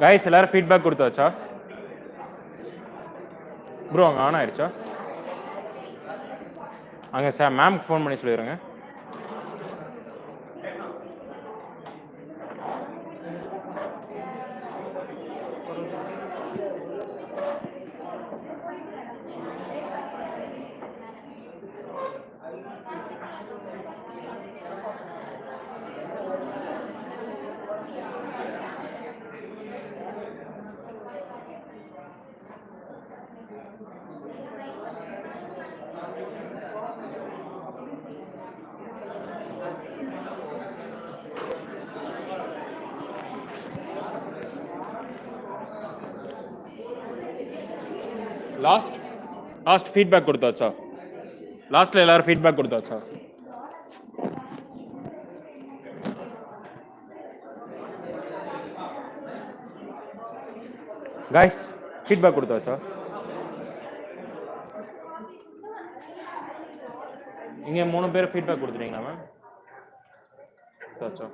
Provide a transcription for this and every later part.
Guys எல்லாரும் feedback கொடுத்தாச்சா? Bro அங்கே ஆன் ஆயிடுச்சா? அங்கே சார் மேம்க்கு ஃபோன் பண்ணி சொல்லிடுங்க. லாஸ்ட் ஃபீட்பேக் கொடுத்தாச்சா? லாஸ்ட்டில் எல்லாரும் ஃபீட்பேக் கொடுத்தாச்சா? கைஸ் ஃபீட்பேக் கொடுத்தாச்சா? இங்கே 3 பேர் ஃபீட்பேக் கொடுத்துட்டீங்களா மேம்? கொடுத்தாச்சா?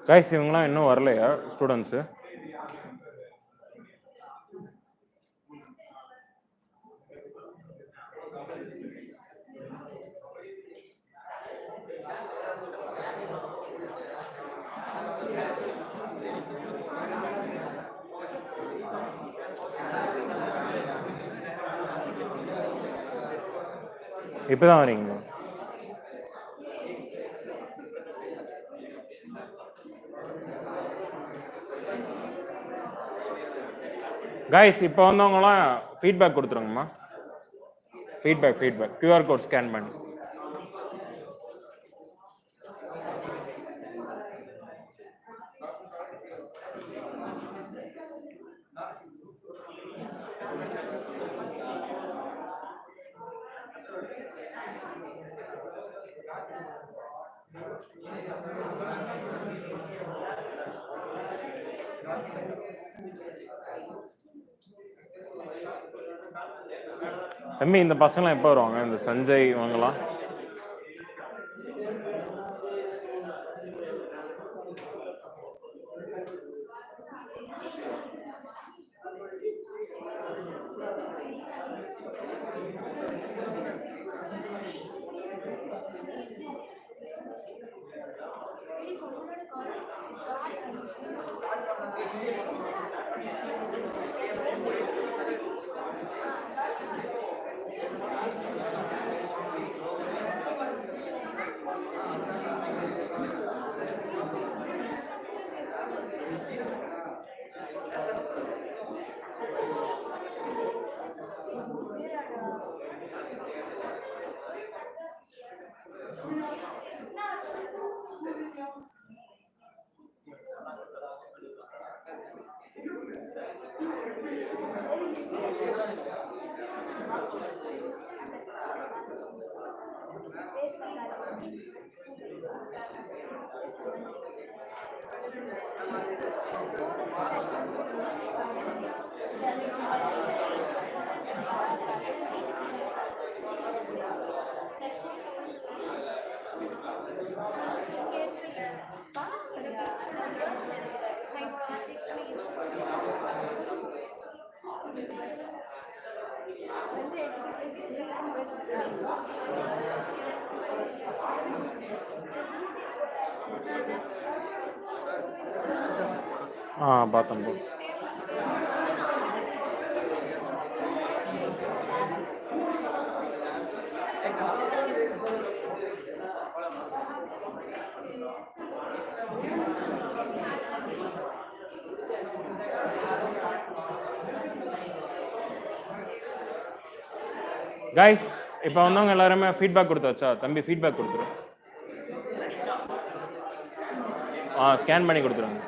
கைஸ் இவங்களாம் இன்னும் வரலையா ஸ்டூடெண்ட்ஸு? இப்போ தான் வரீங்களா? கைஸ் இப்போ வந்தவங்களாம் ஃபீட்பேக் கொடுத்துருங்கம்மா. ஃபீட்பேக் QR கோட் ஸ்கேன் பண்ணி. தம்பி இந்த பசங்களாம் எப்போ வருவாங்க? இந்த சஞ்சய் இவங்கலாம் பார்த்தேன் ப்ரோ. கைஸ் இப்போ வந்தவங்க எல்லாருமே ஃபீட்பேக் கொடுத்தாச்சா? தம்பி ஃபீட்பேக் கொடுத்துரு. ஸ்கேன் பண்ணி கொடுத்துருங்க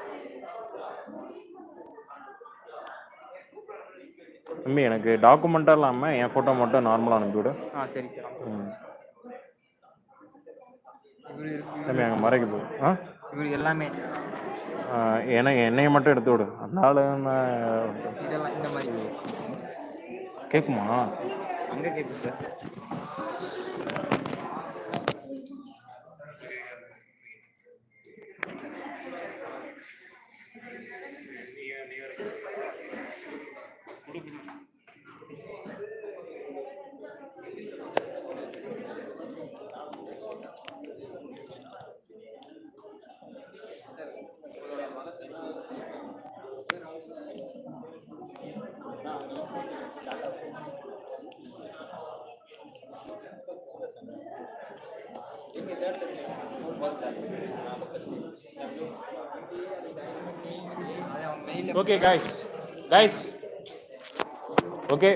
தம்பி. எனக்கு டாக்குமெண்ட்டாக இல்லாமல் என் ஃபோட்டோ மட்டும் நார்மலாக அனுப்பிவிடு. சரி சார். தம்பி அங்கே மறைக்கு போ. இவருக்கு எல்லாமே எனக்கு என்னையை மட்டும் எடுத்து விடு. அதனால இதெல்லாம் இந்த மாதிரி கேட்குமா? அங்கே கேட்குது sir. Okay guys, okay.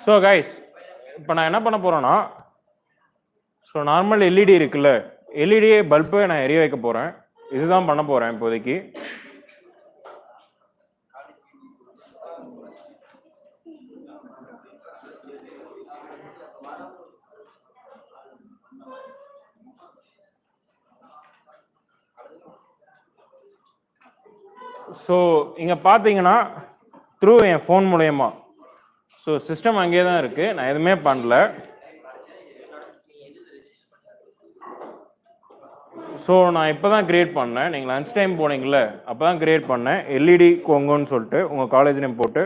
So guys, இப்போ நான் என்ன பண்ண போகிறேன்னா, ஸோ நார்மல் எல்இடி இருக்குல்ல, எல்இடி பல்பை நான் எரிய வைக்க போகிறேன். இதுதான் பண்ண போகிறேன் இப்போதைக்கு. ஸோ இங்கே பார்த்தீங்கன்னா த்ரூ என் ஃபோன் மூலயமா, ஸோ சிஸ்டம் அங்கேயே தான் இருக்குது, நான் எதுவுமே பண்ணல. ஸோ நான் இப்போ தான் க்ரியேட் பண்ணேன். நீங்கள் லன்ச் டைம் போனீங்களே அப்போ தான் க்ரியேட் பண்ணேன். எல்இடி கொங்குன்னு சொல்லிட்டு உங்கள் காலேஜ் நேம் போட்டு.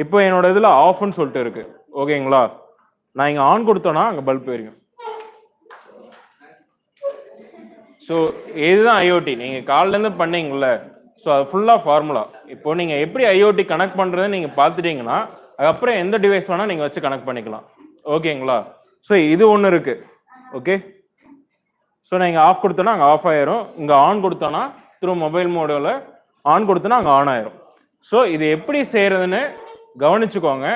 இப்போ என்னோட இதில் ஆஃப்னு சொல்லிட்டு இருக்குது. ஓகேங்களா? நான் இங்கே ஆன் கொடுத்தோன்னா அங்கே பல்ப் எரியும். ஸோ இதுதான் ஐஓடி. நீங்கள் காலிலேருந்து பண்ணீங்களே, ஸோ அது ஃபுல்லாக ஃபார்முலா. இப்போ நீங்கள் எப்படி ஐஓடி கனெக்ட் பண்ணுறதுன்னு நீங்கள் பார்த்துட்டிங்கன்னா அதுக்கப்புறம் எந்த டிவைஸ் வேணால் நீங்கள் வச்சு கனெக்ட் பண்ணிக்கலாம். ஓகேங்களா? ஸோ இது ஒன்று இருக்குது. ஓகே, ஸோ நான் இங்கே ஆஃப் கொடுத்தோன்னா அங்கே ஆஃப் ஆயிரும். இங்கே ஆன் கொடுத்தோன்னா த்ரூ மொபைல் மோடில் ஆன் கொடுத்தோன்னா அங்கே ஆன் ஆயிரும். ஸோ இது எப்படி செய்கிறதுன்னு கவனிச்சுக்கோங்க.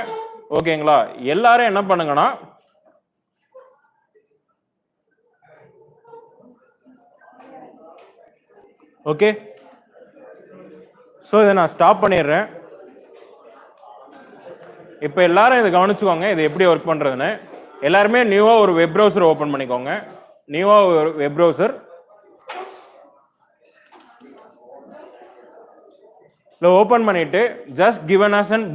ஓகேங்களா? எல்லாரும் என்ன பண்ணுங்கன்னா, ஓகே, ஸோ இதை நான் ஸ்டாப் பண்ணிடுறேன். இப்போ எல்லாரும் இதை கவனிச்சுக்கோங்க, இது எப்படி ஒர்க் பண்ணுறதுன்னு. எல்லாருமே நியூவாக ஒரு வெப் ப்ரௌசர் ஓப்பன் பண்ணிக்கோங்க. நியூவாக ஒரு வெப் ப்ரௌசர் ஓப்பன் பண்ணிட்டு ஜஸ்ட் கிவன் அஸ் அண்ட்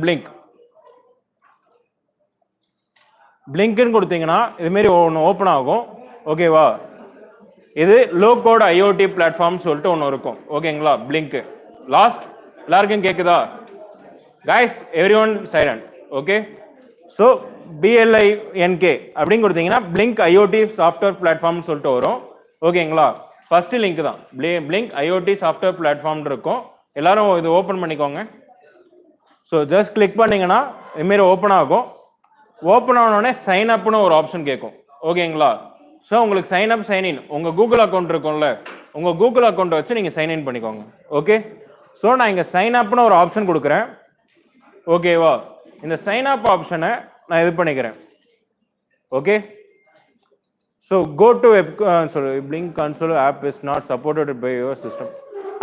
பிளிங்க்னு கொடுத்தீங்கன்னா இதுமாரி ஒன்று ஓப்பன் ஆகும். ஓகேவா? இது லோ கோட் ஐஓடி பிளாட்ஃபார்ம் சொல்லிட்டு ஒன்று இருக்கும். ஓகேங்களா? பிளிங்க். லாஸ்ட் எல்லாருக்கும் கேட்குதா? Guys every one silent. Okay, so BLINK அப்படின்னு கொடுத்தீங்கன்னா பிளிங்க் ஐஓடி சாஃப்ட்வேர் பிளாட்ஃபார்ம்னு சொல்லிட்டு வரும். ஓகேங்களா? ஃபர்ஸ்ட் லிங்க் தான் பிளிங்க் ஐஓடி சாஃப்ட்வேர் பிளாட்ஃபார்ம் இருக்கும். எல்லாரும் இது ஓப்பன் பண்ணிக்கோங்க. ஸோ ஜஸ்ட் கிளிக் பண்ணிங்கன்னா இதுமாரி ஓப்பன் ஆகும். ஓப்பன் ஆனோடனே சைன் அப்னு ஒரு ஆப்ஷன் கேட்கும். ஓகேங்களா? ஸோ உங்களுக்கு சைன் அப் சைன்இன் உங்கள் கூகுள் அக்கௌண்ட் இருக்கும்ல, உங்கள் கூகுள் அக்கௌண்ட்டை வச்சு நீங்கள் சைன்இன் பண்ணிக்கோங்க. ஓகே, ஸோ நான் இங்கே சைன் அப்னு ஒரு ஆப்ஷன் கொடுக்குறேன். ஓகேவா? இந்த சைன் அப் ஆப்ஷனை நான் இது பண்ணிக்கிறேன். Okay, so go to web console. Blink console app is not supported by your system.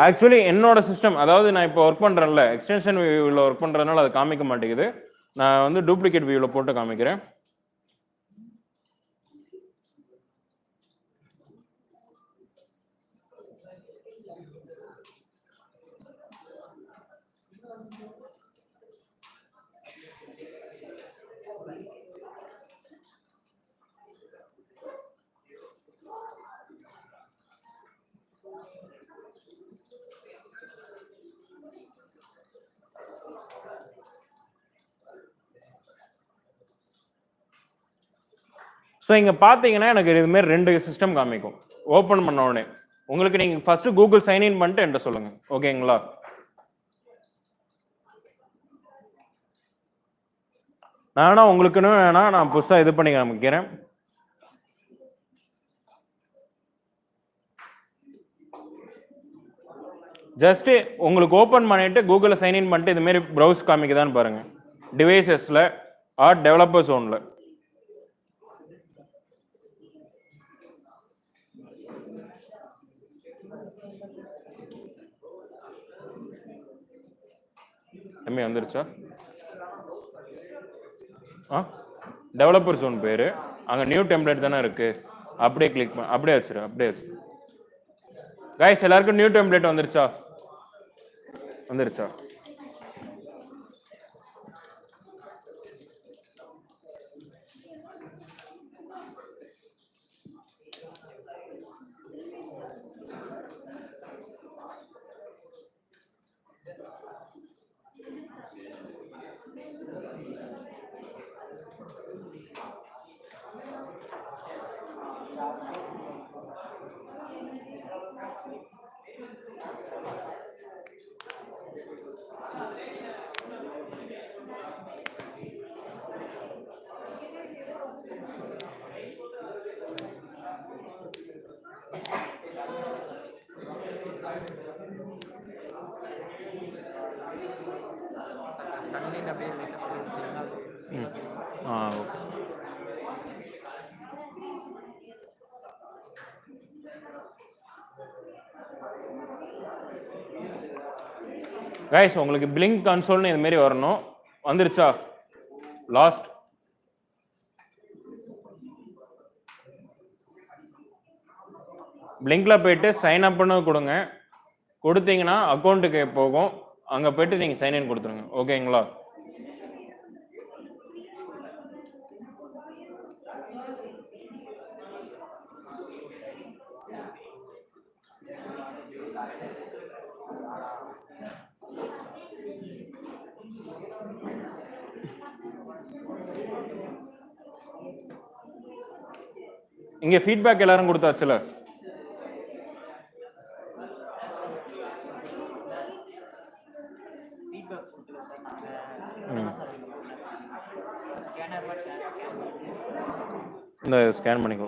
Actually என்னோட சிஸ்டம், அதாவது நான் இப்போ ஒர்க் பண்ணுறேன்ல, எக்ஸ்டென்ஷன் வியூவில் ஒர்க் பண்ணுறதுனால அது காமிக்க மாட்டேங்குது. நான் வந்து டூப்ளிகேட் வியூவில் போட்டு காமிக்கிறேன். ஸோ இங்கே பார்த்தீங்கன்னா எனக்கு இதுமாரி 2 சிஸ்டம் காமிக்கும் ஓப்பன் பண்ண உடனே. உங்களுக்கு நீங்கள் ஃபஸ்ட்டு கூகுள் சைன்இன் பண்ணிட்டு என்கிட்ட சொல்லுங்கள், ஓகேங்களா? நானா உங்களுக்குன்னு வேணா நான் புதுசாக இது பண்ணி காமிக்கிறேன். ஜஸ்ட்டு உங்களுக்கு ஓப்பன் பண்ணிட்டு கூகுளில் சைன்இன் பண்ணிட்டு இதுமாரி ப்ரௌஸ் காமிக்குதான்னு பாருங்கள். டிவைசஸில் ஆர் டெவலப்பர் ஜோனில். எம்ஏ வந்துருச்சா? டெவலப்பர் ஜோன் பேர் அங்கே நியூ டெம்ப்ளேட் தானே இருக்குது. அப்படியே கிளிக் பண்ண அப்படியே வச்சிரு. கைஸ் எல்லாருக்கும் நியூ டெம்ப்ளேட் வந்துருச்சா? கண்ணில் அப்படியே லைட்டாக சொல்லி கொடுத்தீங்கன்னா ஓகே. கைஸ் உங்களுக்கு பிளிங்க் கன்சோல்னு இதுமாரி வரணும். வந்துருச்சா? லாஸ்ட் பிளிங்கில் போயிட்டு சைன் அப்னு கொடுங்க. கொடுத்தீங்கன்னா அக்கௌண்ட்டுக்கு போகும். அங்கே போயிட்டு நீங்கள் சைன்இன் கொடுத்துருங்க, ஓகேங்களா? இங்கே ஃபீட்பேக் எல்லாரும் கொடுத்தாச்சுல? இந்த ஸ்கேன் பண்ணிக்கோ.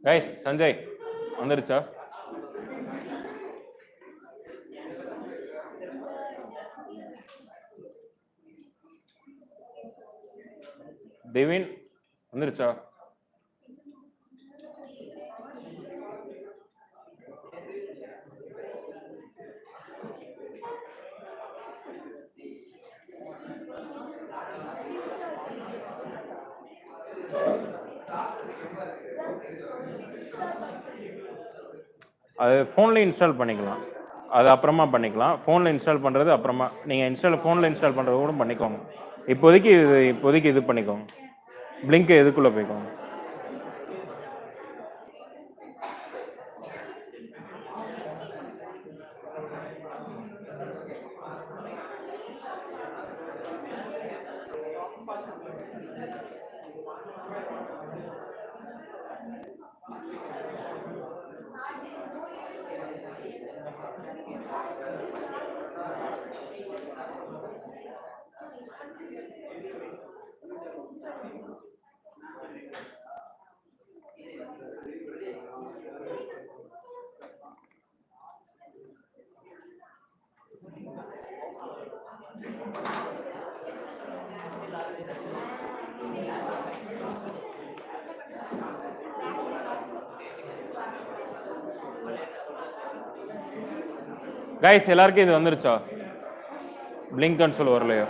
கைஸ் சஞ்சய் வந்துருச்சா? தேவின் வந்துருச்சா? அது ஃபோனில் இன்ஸ்டால் பண்ணிக்கலாம். அது அப்புறமா பண்ணிக்கலாம். ஃபோனில் இன்ஸ்டால் பண்ணுறது அப்புறமா. நீங்கள் ஃபோனில் இன்ஸ்டால் பண்ணுறது கூட பண்ணிக்கோங்க. இப்போதைக்கு இது பண்ணிக்கோங்க. பிளிங்க் இதுக்குள்ளே போய்க்கோங்க. கைஸ் எல்லாருக்கும் இது வந்துருச்சா? பிளிங்க் கன்சோல் வரலையா?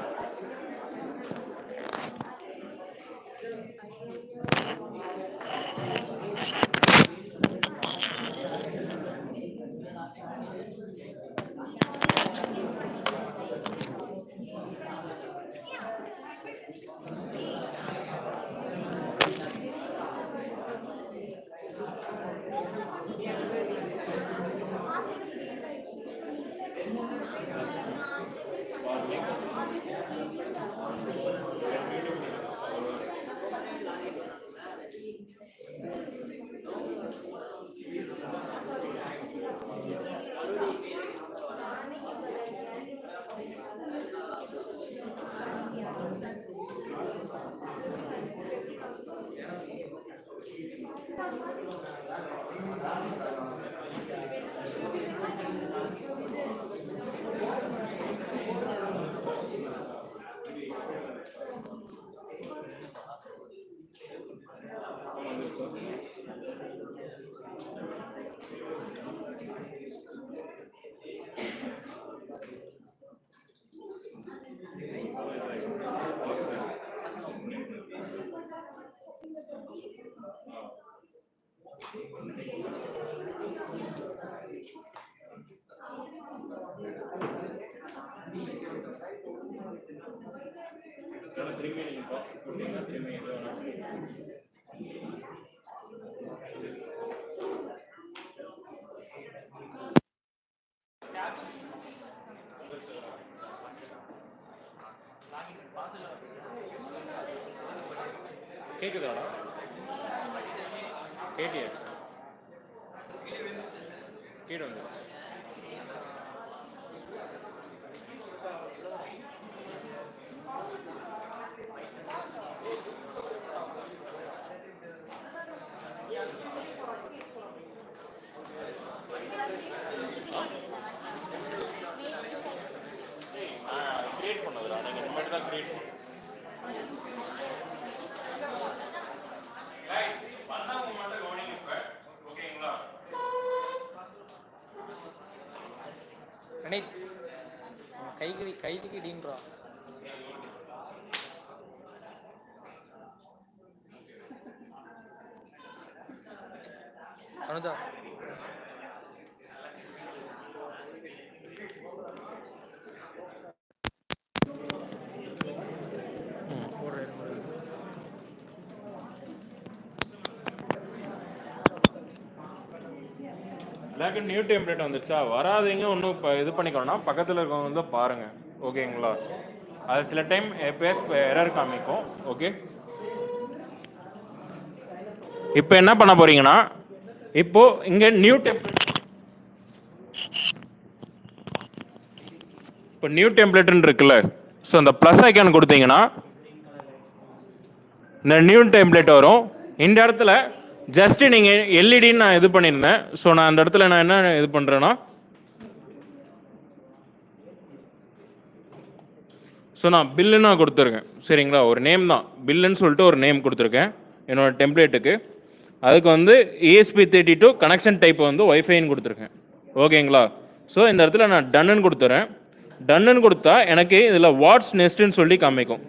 கேக்குதாடா? கேட்டியாச்சு. கீழே வந்துருச்சு. கிரியேட் பண்ணதுடா, நீங்கள் இனிமேட்டு தான் கிரியேட் பண்ணணும். பண்ணவங்க மட்டும் கவனிங்க இப்போ, ஓகேங்களா? அனித் கைதுக்கு இடின்றா. அனுஜா எனக்கு நியூ டெம்ப்ளேட் வந்துச்சா? வராதீங்க ஒன்றும் இப்போ இது பண்ணிக்கணும்னா பக்கத்தில் இருக்கவங்க வந்து பாருங்கள், ஓகேங்களா? அது சில டைம் எப்பயாச்சும் எரர் காமிக்கும். ஓகே, இப்போ என்ன பண்ண போறீங்கன்னா, இப்போ இங்கே நியூ டெம்ப்ளேட், இப்போ நியூ டெம்ப்ளேட்னு இருக்குல்ல, ஸோ அந்த ப்ளஸ் ஐக்கான் கொடுத்தீங்கன்னா இந்த நியூ டெம்ப்ளேட் வரும். இந்த இடத்துல ஜஸ்ட் நீங்கள் எல்இடின்னு நான் இது பண்ணியிருந்தேன். ஸோ நான் அந்த இடத்துல நான் என்ன இது பண்ணுறேன்னா, ஸோ நான் பில்லுன்னு நான் கொடுத்துருக்கேன், சரிங்களா? ஒரு நேம் தான், பில்லுன்னு சொல்லிட்டு ஒரு நேம் கொடுத்துருக்கேன் என்னோடய டெம்ப்ளேட்டுக்கு. அதுக்கு வந்து ESP32 கனெக்ஷன் டைப் வந்து ஒய்ஃபைன்னு கொடுத்துருக்கேன், ஓகேங்களா? ஸோ இந்த இடத்துல நான் டன்னுன்னு கொடுத்துறேன். டன்னுன்னு கொடுத்தா எனக்கு இதில் வாட்ஸ் நெஸ்ட்டுன்னு சொல்லி காமிக்கும்.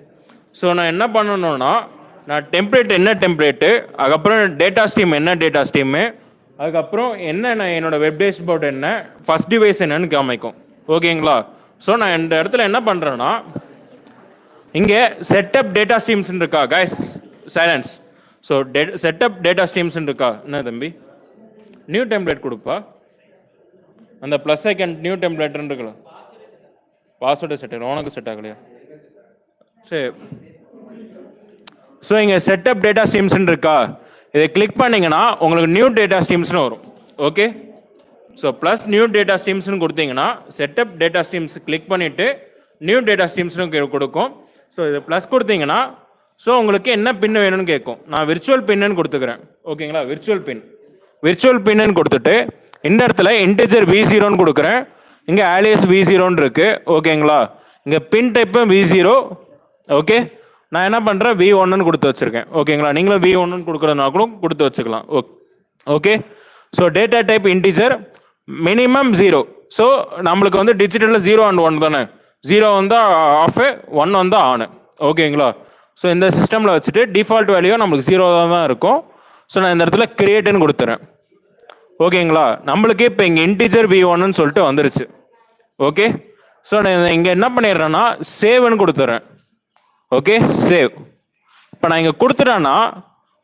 ஸோ நான் என்ன பண்ணணும்னா, நான் டெம்ப்ளேட் என்ன டெம்ப்ளேட்டு, அதுக்கப்புறம் டேட்டா ஸ்ட்ரீம் என்ன டேட்டா ஸ்ட்ரீமு, அதுக்கப்புறம் என்ன நான் என்னோடய வெப் டேஷ்போர்ட் என்ன, ஃபஸ்ட் டிவைஸ் என்னன்னு காமிக்கும், ஓகேங்களா? ஸோ நான் இந்த இடத்துல என்ன பண்ணுறேன்னா, இங்கே செட்டப் டேட்டா ஸ்ட்ரீம்ஸ்ன்னு இருக்கா guys, silence. So setup data ஸ்ட்ரீம்ஸ்ன்னு இருக்கா? என்ன தம்பி, நியூ டெம்ப்ளேட் கொடுப்பா, அந்த ப்ளஸ் ஐக்கன் நியூ டெம்ப்ளேட்னு இருக்குல்ல, பாஸ்வேர்டு செட் ஆகல, உனக்கு செட் ஆகலையா? சரி, ஸோ இங்கே செட்டப் டேட்டா ஸ்ட்ரீம்ஸ்ன்னு இருக்கா, இதை கிளிக் பண்ணிங்கன்னா உங்களுக்கு நியூ டேட்டா ஸ்ட்ரீம்ஸ்னு வரும். Okay, so plus new data ஸ்ட்ரீம்ஸ்னு கொடுத்தீங்கன்னா செட்டப் டேட்டா ஸ்ட்ரீம்ஸ் கிளிக் பண்ணிவிட்டு நியூ டேட்டா ஸ்ட்ரீம்ஸ்னு கொடுக்கும். ஸோ இது ப்ளஸ் கொடுத்தீங்கன்னா ஸோ உங்களுக்கு என்ன பின் வேணும்னு கேட்கும். நான் விர்ச்சுவல் பின்னு கொடுத்துக்கிறேன், ஓகேங்களா? விர்ச்சுவல் பின்னு கொடுத்துட்டு இந்த இடத்துல இன்டிஜர் V0ன்னு கொடுக்குறேன். இங்கே ஆலியஸ் V0ன்னு இருக்குது, ஓகேங்களா? இங்கே பின் டைப்பும் V0. ஓகே, நான் என்ன பண்ணுறேன், V1ன்னு கொடுத்து வச்சுருக்கேன், ஓகேங்களா? நீங்களும் V1ன்னு கொடுக்குறதுனா கூட கொடுத்து வச்சுக்கலாம். Okay, so data type integer, minimum 0. So நம்மளுக்கு வந்து டிஜிட்டலில் 0 and 1 தானே, 0 வந்தால் ஆஃபு, 1 வந்தால் ஆனு, ஓகேங்களா? ஸோ இந்த சிஸ்டமில் வச்சுட்டு டிஃபால்ட் வேல்யூ நம்மளுக்கு 0 தான் இருக்கும். ஸோ நான் இந்த இடத்துல கிரியேட்டுன்னு கொடுத்துறேன், ஓகேங்களா? நம்மளுக்கு இப்போ இங்கே இன்டிஜர் V1ன்னு சொல்லிட்டு வந்துருச்சு. ஓகே, ஸோ நான் இங்கே என்ன பண்ணிடுறேன்னா சேவ்னு கொடுத்துட்றேன். Okay, save. இப்போ நான் இங்கே கொடுத்துட்டேன்னா,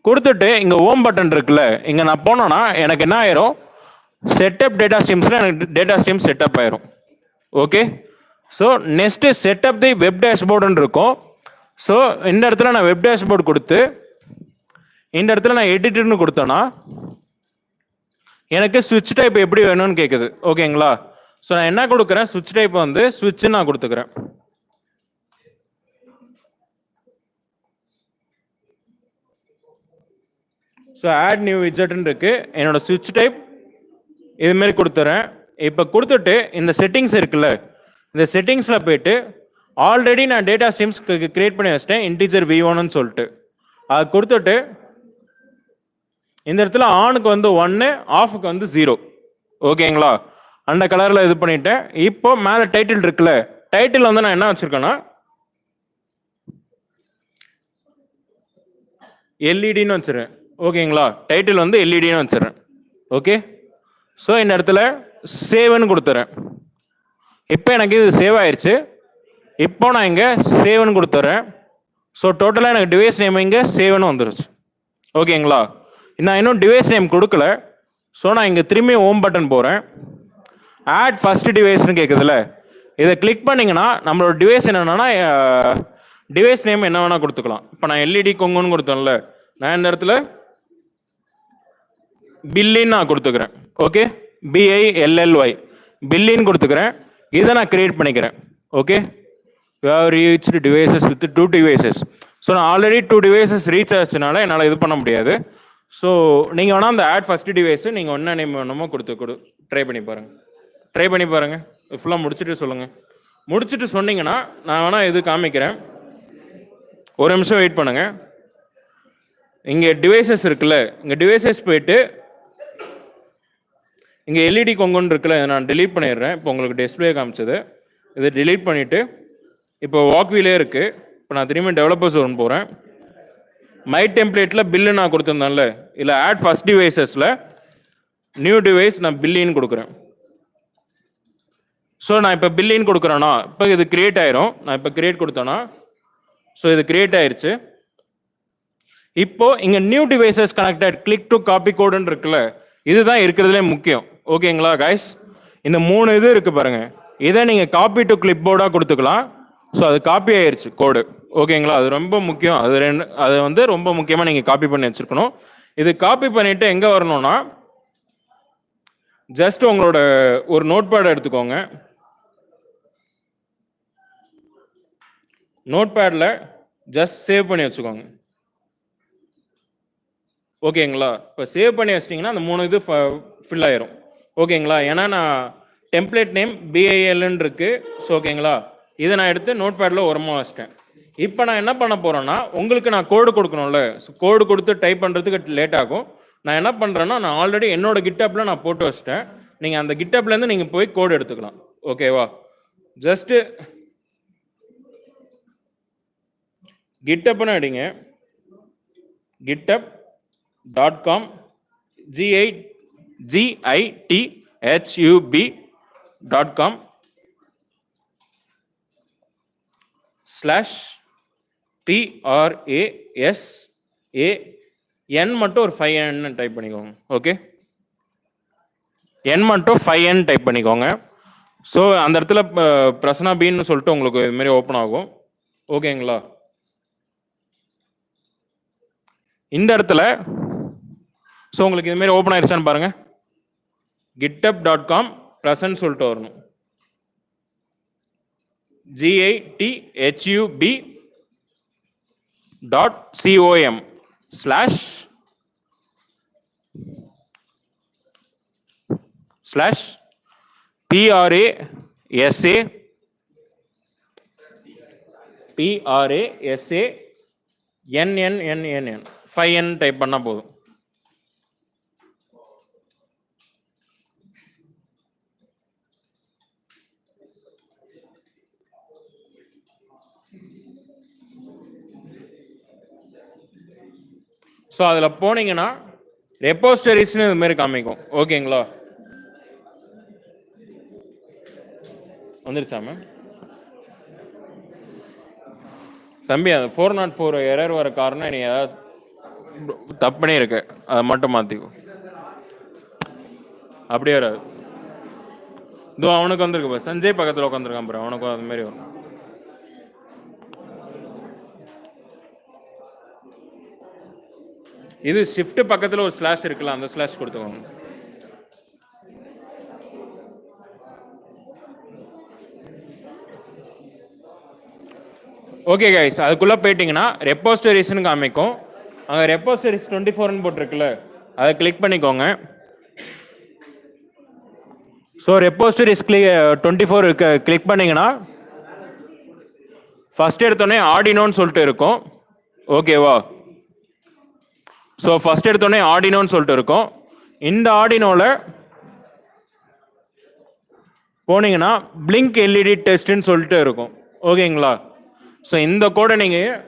கொடுத்துட்டு இங்கே ஓம் பட்டன் இருக்குல்ல, இங்கே நான் போனோன்னா எனக்கு என்ன ஆயிரும், செட்டப் டேட்டா ஸ்ட்ரீம்ஸில் எனக்கு டேட்டா ஸ்ட்ரீம் செட்டப் ஆயிரும். ஓகே, ஸோ நெக்ஸ்ட்டு செட்டப் தி வெப் டேஷ்போர்டுன்னு இருக்கும். ஸோ இந்த இடத்துல நான் வெப் டேஷ்போர்டு கொடுத்து இந்த இடத்துல நான் எடிட்டர்னு கொடுத்தேன்னா எனக்கு ஸ்விட்ச் டைப் எப்படி வேணும்னு கேட்குது, ஓகேங்களா? ஸோ நான் என்ன கொடுக்குறேன், ஸ்விட்ச் டைப் வந்து ஸ்விட்ச்னு நான் கொடுத்துக்கிறேன். ஸோ ஆட் நியூ விட்ஜெட்னு இருக்கு. என்னோட சுவிட்ச் டைப் இதுமாரி கொடுத்துறேன். இப்போ கொடுத்துட்டு இந்த செட்டிங்ஸ் இருக்குல்ல, இந்த செட்டிங்ஸில் போயிட்டு ஆல்ரெடி நான் டேட்டா ஸ்ட்ரீம்ஸ் கிரியேட் பண்ணி வச்சிட்டேன் இன்டீஜர் v1ன்னு சொல்லிட்டு அது கொடுத்துட்டு இந்த இடத்துல ஆனுக்கு வந்து 1, ஆஃபுக்கு வந்து 0. ஓகேங்களா? அந்த கலரில் இது பண்ணிட்டேன். இப்போ மேலே டைட்டில் இருக்குல்ல, டைட்டில் வந்து நான் என்ன வச்சுருக்கேன்னா எல்இடின்னு வச்சுருவேன். ஓகேங்களா? டைட்டில் வந்து எல்இடின்னு வச்சுருவேன். ஓகே, ஸோ இந்த இடத்துல சேவ்னு கொடுத்துறேன். இப்போ எனக்கு இது சேவ் ஆயிடுச்சு. இப்போ நான் இங்கே சேவ்னு கொடுத்துட்றேன். ஸோ டோட்டலாக எனக்கு டிவைஸ் நேம் இங்கே சேவ்னு வந்துருச்சு. ஓகேங்களா? நான் இன்னும் டிவைஸ் நேம் கொடுக்கல. ஸோ நான் இங்கே திரும்பி ஹோம் பட்டன் போகிறேன். ஆட் ஃபஸ்ட் டிவைஸ்னு கேட்குதுல்ல, இதை கிளிக் பண்ணிங்கன்னா நம்மளோட டிவைஸ் என்னென்னா டிவைஸ் நேம் என்ன வேணால் கொடுத்துக்கலாம். இப்போ நான் எல்இடி கொங்குன்னு கொடுத்தேன்ல, நான் இந்த இடத்துல பில்லின்னு நான் கொடுத்துக்கிறேன். ஓகே, BILLY பில்லின்னு கொடுத்துக்கிறேன். இதை நான் கிரியேட் பண்ணிக்கிறேன். Okay, you have reached devices with 2 devices. So நான் ஆல்ரெடி 2 டிவைசஸ் ரீச் ஆச்சுனால என்னால் இது பண்ண முடியாது. ஸோ நீங்கள் வேணால் அந்த ஆட் ஃபஸ்ட் டிவைஸு நீங்கள் என்ன நேம் வேணுமோ ட்ரை பண்ணி பாருங்கள். ஃபுல்லாக முடிச்சுட்டு சொல்லுங்கள். முடிச்சுட்டு சொன்னீங்கன்னா நான் வேணால் இது காமிக்கிறேன். ஒரு நிமிஷம் வெயிட் பண்ணுங்கள். இங்கே டிவைசஸ் இருக்குல்ல, இங்கே டிவைசஸ் போயிட்டு இங்கே எல்இடி கொங்குன்னு இருக்குல்ல, நான் delete பண்ணிடுறேன். இப்போ உங்களுக்கு டிஸ்பிளே காமிச்சது இதை delete பண்ணிவிட்டு இப்போ வாக்விலே இருக்குது. இப்போ நான் திரும்பி டெவலப்பர்ஸ் ஒன்று போகிறேன். மை டெம்ப்ளேட்டில் பில்லு நான் கொடுத்துருந்தேன்ல, இல்லை ஆட் ஃபஸ்ட் டிவைசஸில் நியூ டிவைஸ் நான் பில்லின்னு கொடுக்குறேன். ஸோ நான் இப்போ பில்லின்னு கொடுக்குறேன்னா இப்போ இது கிரியேட் ஆயிரும். நான் இப்போ கிரியேட் கொடுத்தேன்னா ஸோ இது கிரியேட் ஆயிடுச்சு. இப்போ இங்கே new devices connected click to copy கோடுன்னு இருக்குல்ல, இதுதான் இருக்கிறதுலே முக்கியம். ஓகேங்களா கைஸ்? இந்த 3 இது இருக்குது பாருங்கள். இதை நீங்கள் காப்பி டு கிளிப் போர்டாக கொடுத்துக்கலாம். ஸோ அது காப்பி ஆயிடுச்சு கோடு. ஓகேங்களா? அது ரொம்ப முக்கியம். அது வந்து ரொம்ப முக்கியமாக நீங்கள் காப்பி பண்ணி வச்சுருக்கணும். இது காப்பி பண்ணிவிட்டு எங்கே வரணும்னா ஜஸ்ட் உங்களோட ஒரு நோட் பேட் எடுத்துக்கோங்க. நோட் பேடில் ஜஸ்ட் சேவ் பண்ணி வச்சுக்கோங்க. ஓகேங்களா? இப்போ சேவ் பண்ணி வச்சிட்டிங்கன்னா அந்த 3 இது ஃபில் ஆயிரும். ஓகேங்களா? ஏன்னா நான் டெம்ப்ளேட் நேம் BILன்னு இருக்குது. ஸோ ஓகேங்களா, இதை நான் எடுத்து நோட் பேடில் ஓரமாக வச்சிட்டேன். இப்போ நான் என்ன பண்ண போகிறேன்னா உங்களுக்கு நான் கோடு கொடுக்கணும்ல, கோடு கொடுத்து டைப் பண்ணுறதுக்கு லேட் ஆகும். நான் என்ன பண்ணுறேன்னா நான் ஆல்ரெடி என்னோட கிட்டப்பில் நான் போட்டு வச்சிட்டேன். நீங்கள் அந்த கிட்டப்லேருந்து நீங்கள் போய் கோடு எடுத்துக்கலாம். ஓகேவா? ஜஸ்ட்டு கிட்டப்னு அடிங்க. github.com github.com /PRASAN மட்டும் ஒரு 5N டைப் பண்ணிக்கோங்க. ஓகே, N மட்டும் 5N டைப் பண்ணிக்கோங்க. ஸோ அந்த இடத்துல பிரசனா பீன்னு சொல்லிட்டு உங்களுக்கு இதுமாரி ஓப்பன் ஆகும். ஓகேங்களா? இந்த இடத்துல ஸோ உங்களுக்கு இதுமாரி ஓப்பன் ஆயிடுச்சான்னு பாருங்கள். github.com ப்ளஸ்ன்னு சொல்லிட்டு வரணும். github.com /PRASANNNN 5N டைப் பண்ணால் போதும். ஸோ அதில் போனீங்கன்னா ரெப்போஸ்டரிஸ்னு இதுமாரி காமிக்கும். ஓகேங்களா? வந்துருச்சா மேம்? தம்பி அந்த 404 எரர் வர காரணம் நீ ஏதாவது தப்பு பண்ணியிருக்கு, அதை மட்டும் மாற்றிக்கும். அப்படியே வராது. இதோ அவனுக்கு வந்துருக்கு, சஞ்சய் பக்கத்தில் உட்காந்துருக்கான் பாரு, அவனுக்கும் அதுமாரி வரும். இது ஷிஃப்ட் பக்கத்தில் ஒரு ஸ்லாஷ் இருக்குல்ல, அந்த ஸ்லாஷ் கொடுத்துக்கோங்க. ஓகே கைஸ், அதுக்குள்ளே போயிட்டீங்கன்னா ரெப்போஸ்டரிஸ்ன்னு காமிக்கும். அங்கே ரெப்போசிட்டரிஸ் 24ன்னு போட்டிருக்குல்ல, அதை கிளிக் பண்ணிக்கோங்க. ஸோ ரெப்போசிட்டரிஸ் 24 கிளிக் பண்ணிங்கன்னா ஃபஸ்ட் எடுத்தோடனே ஆர்டினோன்னு சொல்லிட்டு இருக்கும். ஓகேவா? ஸோ ஃபஸ்ட் எடுத்தோடனே ஆர்டினோன்னு சொல்லிட்டு இருக்கும். இந்த ஆர்டினோவில் போனீங்கன்னா பிளிங்க் எல்இடி டெஸ்ட்டுன்னு சொல்லிட்டு இருக்கும். ஓகேங்களா? ஸோ இந்த கோடை நீங்கள்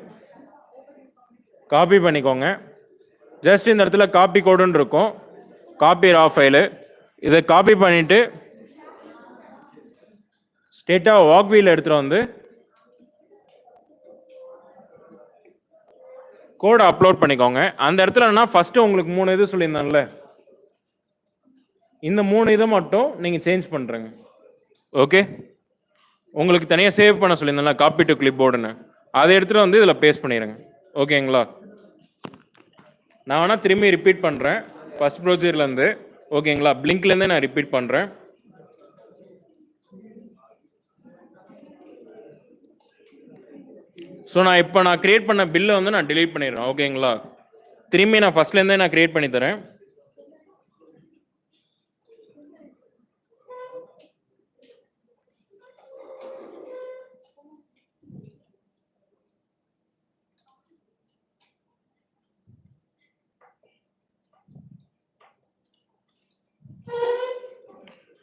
காப்பி பண்ணிக்கோங்க. ஜஸ்ட் இந்த இடத்துல காப்பி கோடுன்னு இருக்கும், காப்பி ரா ஃபைலு. இதை காப்பி பண்ணிவிட்டு ஸ்டேட்டாக வாக் வீல் எடுத்துகிட்டு வந்து கோடை அப்லோட் பண்ணிக்கோங்க. அந்த இடத்துல என்ன ஃபஸ்ட்டு உங்களுக்கு 3 இது சொல்லியிருந்தாங்கல்ல, இந்த 3 இதை மட்டும் நீங்கள் சேஞ்ச் பண்ணுறேங்க. ஓகே, உங்களுக்கு தனியாக சேவ் பண்ண சொல்லியிருந்தேன்ல காப்பி டு கிளிப் போர்டுன்னு, அதை எடுத்துகிட்டு வந்து இதில் பேஸ்ட் பண்ணிடுங்க. ஓகேங்களா? நான் வேணால் திரும்பி ரிப்பீட் பண்ணுறேன் ஃபஸ்ட் ப்ரொசீஜர்லேருந்து. ஓகேங்களா? பிளிங்க்லேருந்தே நான் ரிப்பீட் பண்ணுறேன். ஸோ நான் கிரியேட் பண்ண பில்லை வந்து நான் delete பண்ணிடுறேன். ஓகேங்களா? திரும்பி நான் ஃபஸ்ட்லேருந்தே நான் கிரியேட் பண்ணி தரேன்.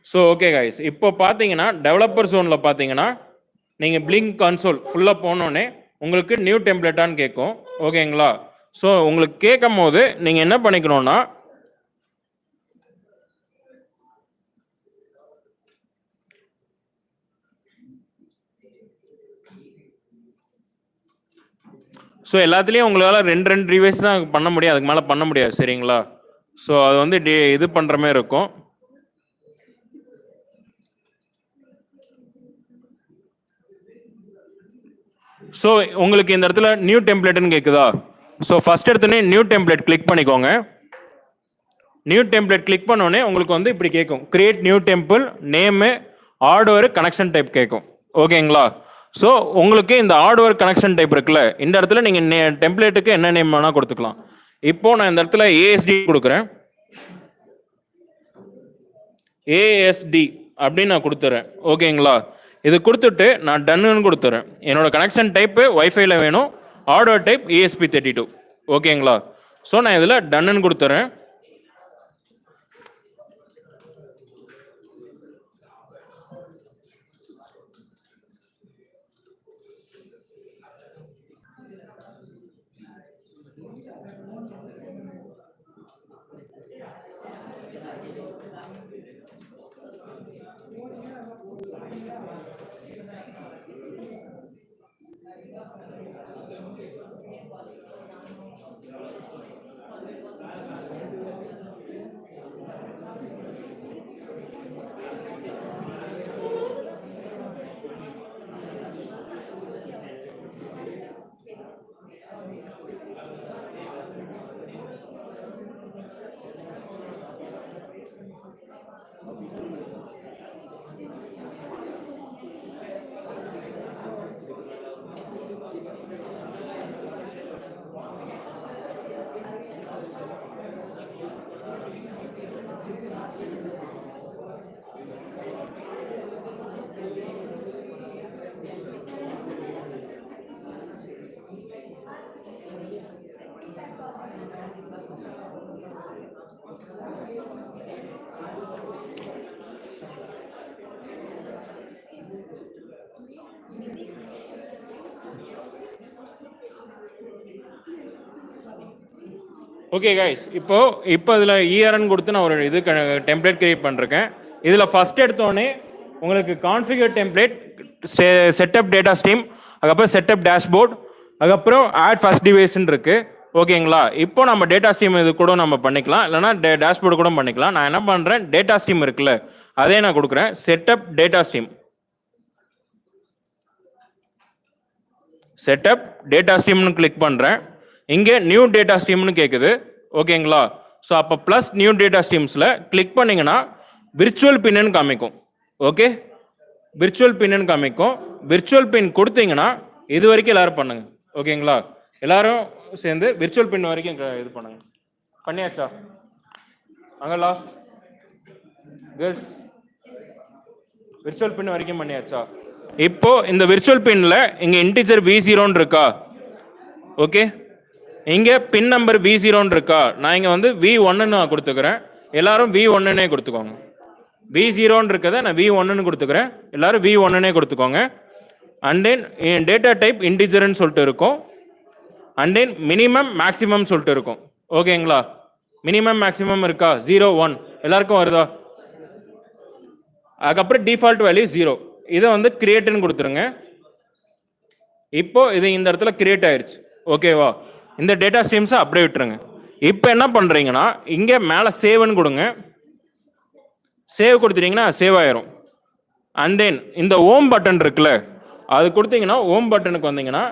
ஸோ ஓகே கைஸ், இப்போ பார்த்தீங்கன்னா டெவலப்பர் ஜோனில் பார்த்தீங்கன்னா நீங்கள் பிளிங்க் கன்சோல் ஃபுல்லாக போனோடனே உங்களுக்கு நியூ டெம்ப்ளேட்டான்னு கேட்கும். ஓகேங்களா? ஸோ உங்களுக்கு கேட்கும் போது நீங்கள் என்ன பண்ணிக்கணும்னா, ஸோ எல்லாத்துலேயும் உங்களால் 2 ரிவைஸ் தான் பண்ண முடியும், அதுக்கு மேலே பண்ண முடியாது. சரிங்களா? ஸோ அது வந்து இது பண்ணுற மாதிரி இருக்கும். ஸோ உங்களுக்கு இந்த இடத்துல நியூ டெம்ப்ளேட்னு கேட்குதா? ஸோ ஃபஸ்ட் எடுத்தோடனே நியூ டெம்ப்ளேட் கிளிக் பண்ணிக்கோங்க. நியூ டெம்ப்ளேட் கிளிக் பண்ணோடனே உங்களுக்கு வந்து இப்படி கேட்கும், create new temple, name, hardware, connection type கேட்கும். ஓகேங்களா? ஸோ உங்களுக்கு இந்த ஹார்ட்வேர் கனெக்ஷன் டைப் இருக்குல்ல, இந்த இடத்துல நீங்கள் டெம்ப்ளேட்டுக்கு என்ன நேம் வேணால் கொடுத்துக்கலாம். இப்போது நான் இந்த இடத்துல ஏஎஸ்டி கொடுக்குறேன். ஏஎஸ்டி அப்படின்னு நான் கொடுத்துறேன். ஓகேங்களா? இது கொடுத்துட்டு நான் டன்னு கொடுத்துறேன். என்னோட கனெக்ஷன் டைப்பு வைஃபைல வேணும், ஹார்ட்வேர் டைப் ESP32. ஓகேங்களா? ஸோ நான் இதில் டன்னு கொடுத்துறேன். ஓகே கைஸ், இப்போ இதில் ERN கொடுத்து நான் ஒரு இது டெம்ப்ளேட் கிரியேட் பண்ணிருக்கேன். இதில் ஃபஸ்ட் எடுத்தோடனே உங்களுக்கு configure template, setup data stream, அதுக்கப்புறம் செட்டப் டேஷ்போர்ட், அதுக்கப்புறம் ஆட் ஃபர்ஸ்ட் டிவைஸ்ன்னு இருக்குது. ஓகேங்களா? இப்போ நம்ம டேட்டா ஸ்ட்ரீம் இது கூட நம்ம பண்ணிக்கலாம், இல்லைனா டேஷ்போர்டு கூட பண்ணிக்கலாம். நான் என்ன பண்ணுறேன், டேட்டா ஸ்ட்ரீம் இருக்குல்ல, அதே நான் கொடுக்குறேன். Setup data stream, setup data ஸ்ட்ரீம்னு கிளிக் பண்ணுறேன். இங்கே நியூ டேட்டா ஸ்ட்ரீம்னு கேட்குது. ஓகேங்களா? ஸோ அப்போ ப்ளஸ் நியூ டேட்டா ஸ்ட்ரீம்ஸில் கிளிக் பண்ணிங்கன்னா விர்ச்சுவல் பின்னு காமிக்கும். ஓகே, விர்ச்சுவல் பின்னு காமிக்கும். விர்ச்சுவல் பின் கொடுத்தீங்கன்னா இது வரைக்கும் எல்லாரும் பண்ணுங்க. ஓகேங்களா? எல்லாரும் சேர்ந்து விர்ச்சுவல் பின் வரைக்கும் இது பண்ணுங்க. பண்ணியாச்சா? அங்கே லாஸ்ட் கேர்ள்ஸ் விர்ச்சுவல் பின் வரைக்கும் பண்ணியாச்சா? இப்போ இந்த விர்ச்சுவல் பின்ல இங்க இன்டிஜர் V0 இருக்கா? ஓகே, இங்க பின் நம்பர் V0 இருக்கா? நான் இங்க வந்து V1 நான் கொடுத்துக்கிறேன், எல்லாரும் V1 கொடுத்துக்கோங்க. V0 இருக்கதை நான் V1 கொடுத்துக்கிறேன், எல்லாரும் V1 கொடுத்துக்கோங்க. அண்ட் தென் டேட்டா டைப் இன்டிஜர்னு சொல்லிட்டு இருக்கும். அண்ட் தென் மினிமம் மேக்ஸிமம் சொல்லிட்டு இருக்கும். ஓகேங்களா? மினிமம் மேக்ஸிமம் இருக்கா? 0 1 எல்லாருக்கும் வருதா? அதுக்கப்புறம் டிஃபால்ட் வேல்யூ 0. இதை வந்து கிரியேட்னு கொடுத்துருங்க. இப்போ இது இந்த இடத்துல கிரியேட் ஆயிடுச்சு. ஓகேவா? இந்த டேட்டா ஸ்ட்ரீம்ஸை அப்படியே விட்டுருங்க. இப்போ என்ன பண்ணுறீங்கன்னா இங்கே மேலே சேவ்னு கொடுங்க. சேவ் கொடுத்துட்டீங்கன்னா சேவ் ஆயிரும். அண்ட் தென் இந்த ஓம் பட்டன் இருக்குல்ல, அது கொடுத்தீங்கன்னா ஓம் பட்டனுக்கு வந்தீங்கன்னா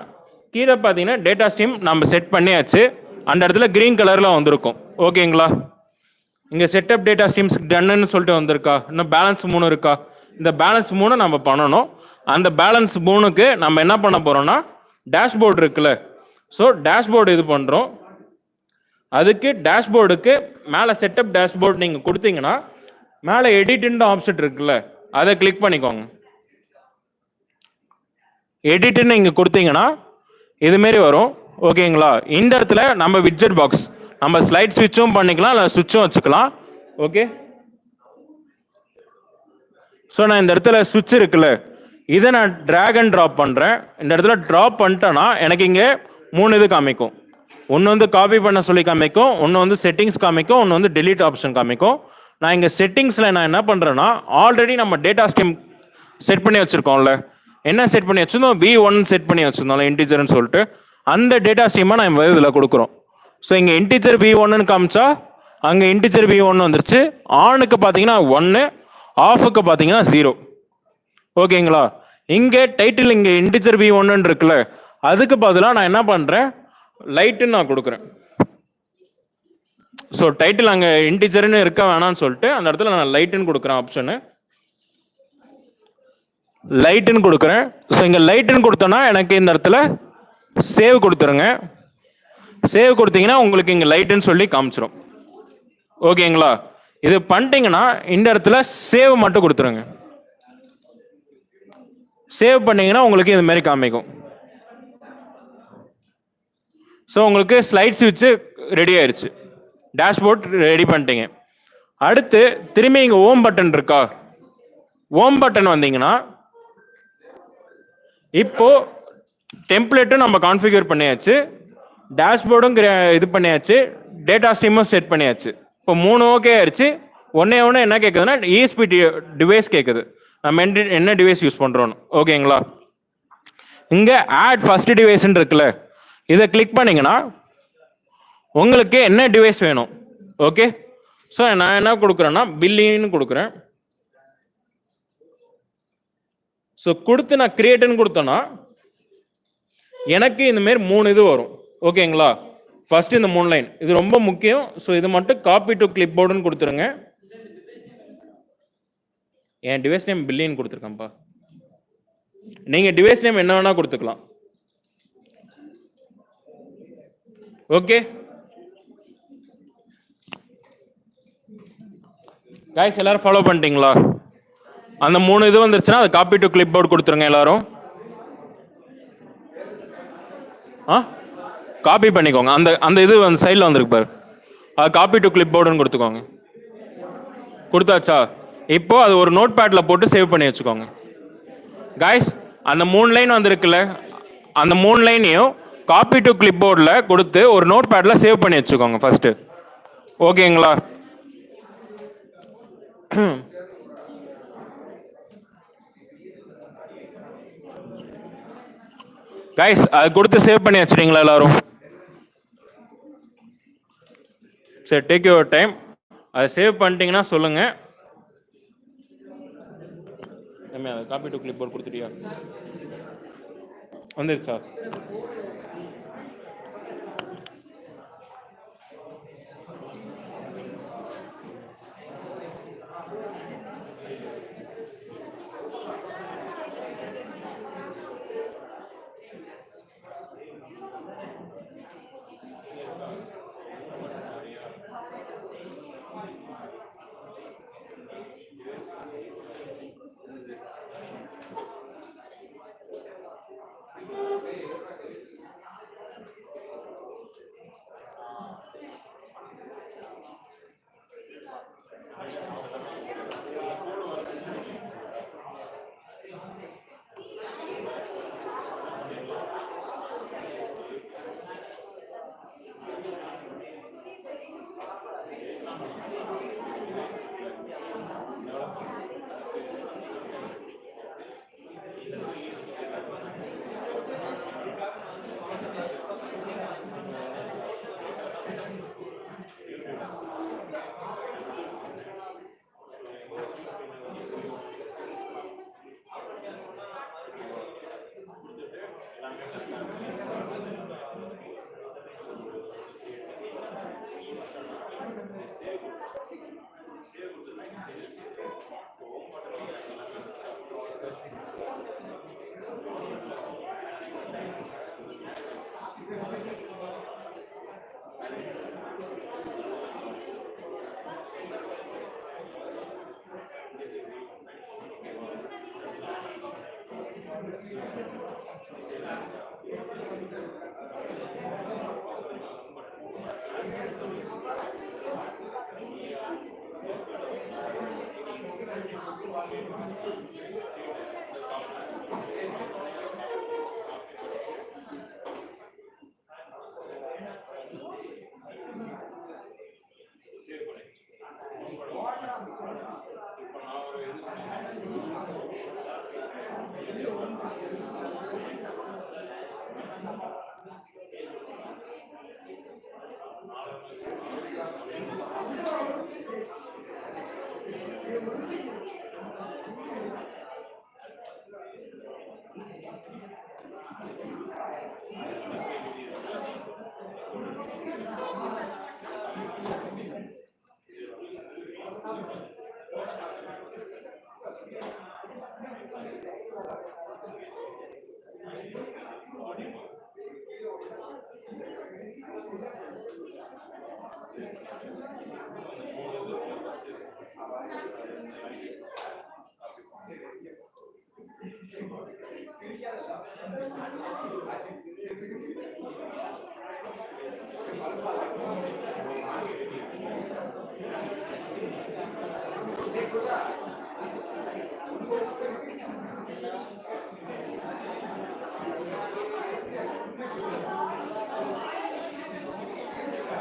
கீழே பார்த்தீங்கன்னா டேட்டா ஸ்ட்ரீம் நம்ம செட் பண்ணியாச்சு. அந்த இடத்துல க்ரீன் கலரில் வந்திருக்கும். ஓகேங்களா? இங்கே செட்டப் டேட்டா ஸ்ட்ரீம்ஸ் டன்னு சொல்லிட்டு வந்திருக்கா? இன்னும் பேலன்ஸ் 3 இருக்கா? இந்த பேலன்ஸ் 3 நம்ம பண்ணணும். அந்த பேலன்ஸ் 3க்கு நம்ம என்ன பண்ண போகிறோம்னா டேஷ்போர்டு இருக்குல்ல, ஸோ டேஷ்போர்டு இது பண்ணுறோம். அதுக்கு டேஷ்போர்டுக்கு மேலே செட்டப் டேஷ்போர்டு நீங்கள் கொடுத்தீங்கன்னா மேலே எடிட்ன்ற ஆப்ஷன் இருக்குல்ல, அதை கிளிக் பண்ணிக்கோங்க. எடிட்னு இங்கே கொடுத்தீங்கன்னா இதுமாரி வரும். ஓகேங்களா? இந்த இடத்துல நம்ம விட்ஜெட் பாக்ஸ் நம்ம ஸ்லைட் ஸ்விட்சும் பண்ணிக்கலாம், இல்லை ஸ்விட்சும் வச்சுக்கலாம். ஓகே, ஸோ நான் இந்த இடத்துல ஸ்விட்ச் இருக்குல்ல, இதை நான் ட்ராக் அண்ட் ட்ராப் பண்ணுறேன். இந்த இடத்துல ட்ராப் பண்ணிட்டேன்னா எனக்கு இங்கே 3 இது காமிக்கும். ஒன்று வந்து காப்பி பண்ண சொல்லி காமிக்கும், ஒன்று வந்து செட்டிங்ஸ் காமிக்கும், ஒன்று வந்து டெலீட் ஆப்ஷன் காமிக்கும். நான் இங்கே செட்டிங்ஸில் நான் என்ன பண்ணுறேன்னா ஆல்ரெடி நம்ம டேட்டா ஸ்ட்ரீம் செட் பண்ணி வச்சுருக்கோம்ல, என்ன செட் பண்ணி வச்சுருந்தோம்? V1 செட் பண்ணி வச்சுருந்தோம்ல இன்டிஜர்னு சொல்லிட்டு, அந்த டேட்டா ஸ்ட்ரீமை நான் இதில் கொடுக்குறோம். ஸோ இங்கே இன்டிஜர் V1 காமிச்சா அங்கே இன்டிஜர் V1 வந்துருச்சு. ஆனுக்கு பார்த்தீங்கன்னா 1, ஆஃபுக்கு பார்த்தீங்கன்னா 0. ஓகேங்களா? இங்கே டைட்டில் இங்கே இன்டிஜர் V1 இருக்குல்ல, அதுக்கு பதிலாக நான் என்ன பண்ணுறேன், லைட்டுன்னு நான் கொடுக்குறேன். ஸோ டைட்டில் அங்கே இன்டிஜர்னு இருக்க வேணாம்னு சொல்லிட்டு அந்த இடத்துல நான் லைட்டுன்னு கொடுக்குறேன். ஆப்ஷனு லைட்டுன்னு கொடுக்குறேன். ஸோ இங்கே லைட்டுன்னு கொடுத்தோன்னா எனக்கு இந்த இடத்துல சேவ் கொடுத்துருங்க. சேவ் கொடுத்தீங்கன்னா உங்களுக்கு இங்கே லைட்டுன்னு சொல்லி காமிச்சிடும். ஓகேங்களா? இது பண்ணிட்டீங்கன்னா இந்த இடத்துல சேவ் மட்டும் கொடுத்துருங்க. சேவ் பண்ணீங்கன்னா உங்களுக்கு இது மாதிரி காமிக்கும். ஸோ உங்களுக்கு ஸ்லைட் ஸ்விட்ச் ரெடி ஆயிடுச்சு, டேஷ்போர்ட் ரெடி பண்ணிட்டீங்க. அடுத்து திரும்பி இங்கே ஓம் பட்டன் இருக்கா? ஓம் பட்டன் வந்தீங்கன்னா இப்போ டெம்ப்ளேட்டும் நம்ம கான்ஃபிகர் பண்ணியாச்சு, டேஷ்போர்டும் இது பண்ணியாச்சு, டேட்டா ஸ்ட்ரீமும் செட் பண்ணியாச்சு. இப்போ 3 ஓகே ஆயிடுச்சு. ஒன்று என்ன கேட்குதுன்னா ESP டிவைஸ் கேட்குது, நம்ம என்ன டிவைஸ் யூஸ் பண்ணுறோன்னு. ஓகேங்களா? இங்கே ஆட் ஃபர்ஸ்ட் டிவைஸ்ன்னு இருக்குல்ல, இதை கிளிக் பண்ணிங்கன்னா உங்களுக்கு என்ன டிவைஸ் வேணும். ஓகே, ஸோ நான் என்ன கொடுக்குறேன்னா பில்லின்னு கொடுக்குறேன். ஸோ கொடுத்து நான் கிரியேட்டுன்னு கொடுத்தேன்னா எனக்கு இந்தமாரி 3 இது வரும். ஓகேங்களா? ஃபர்ஸ்ட் இந்த 3 லைன் இது ரொம்ப முக்கியம். ஸோ இது மட்டும் காப்பி டு கிளிப் போர்டுன்னு கொடுத்துருங்க. என் டிவைஸ் நேம் பில்லின்னு கொடுத்துருக்கேன்ப்பா, நீங்கள் டிவைஸ் நேம் என்ன வேணால் கொடுத்துக்கலாம். ஓகே கைஸ், எல்லாரும் ஃபாலோ பண்ணிட்டீங்களா? அந்த 3 இது வந்துருச்சுன்னா அது காப்பி டு கிளிப் போர்டு கொடுத்துருங்க எல்லாரும். காப்பி பண்ணிக்கோங்க. அந்த இது அந்த சைடில் வந்துருக்கு பாரு, அது காப்பி டு கிளிப் போர்டுன்னு கொடுத்துக்கோங்க. கொடுத்தாச்சா? இப்போ அது ஒரு நோட் பேடில் போட்டு சேவ் பண்ணி வச்சுக்கோங்க. கைஸ், அந்த 3 லைன் வந்துருக்குல்ல, அந்த 3 லைனையும் காப்பி டு கிளிப் போர்டில் கொடுத்து ஒரு நோட் பேடில் சேவ் பண்ணி வச்சுக்கோங்க ஃபர்ஸ்ட். ஓகேங்களா? கைஸ், அது கொடுத்து சேவ் பண்ணி வச்சிட்டீங்களா எல்லாரும்? சரி, டேக் யுவர் டைம். அதை சேவ் பண்ணிட்டீங்கன்னா சொல்லுங்க. அதை காப்பி டு கிளிப் போர்டு கொடுத்துட்டியா? வந்துருச்சா?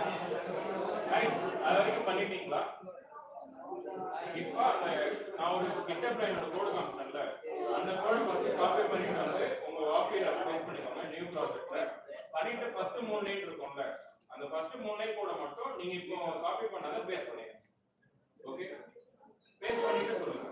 Guys, அது வரைக்கும் பண்ணிட்டீங்களா? இப்போ அந்த நான் ஒரு GitHubல என்னோட கோடு காமிச்சேன்ல, அந்த கோடை ஃபர்ஸ்ட் காப்பி பண்ணிட்டு வந்து உங்க வாக்கில பேஸ்ட் பண்ணிக்கோங்க நியூ ப்ராஜெக்ட்ல. பண்ணிட்டு ஃபர்ஸ்ட் 3 லைன் இருக்கும்ல, அந்த ஃபர்ஸ்ட் 3 லைன் கோட மட்டும் நீங்க இப்போ காப்பி பண்ணாத பேஸ்ட் பண்ணுங்க. ஓகே? பேஸ்ட் பண்ணிட்டு சொல்லுங்க.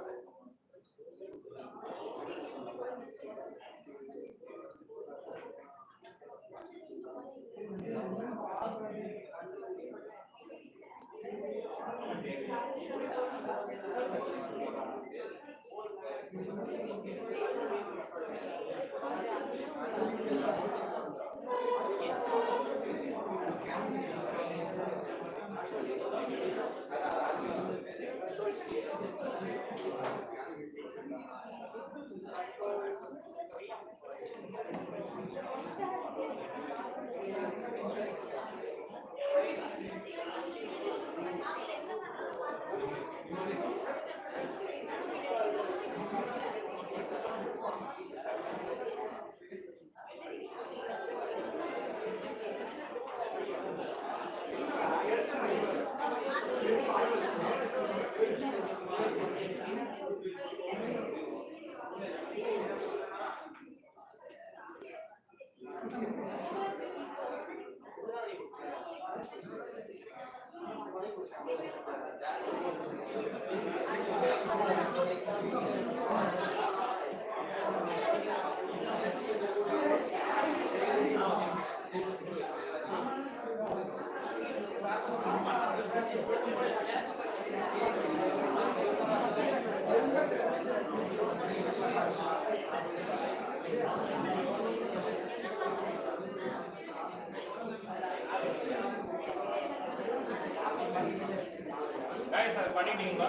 Guys, அது பண்ணிட்டீங்களா?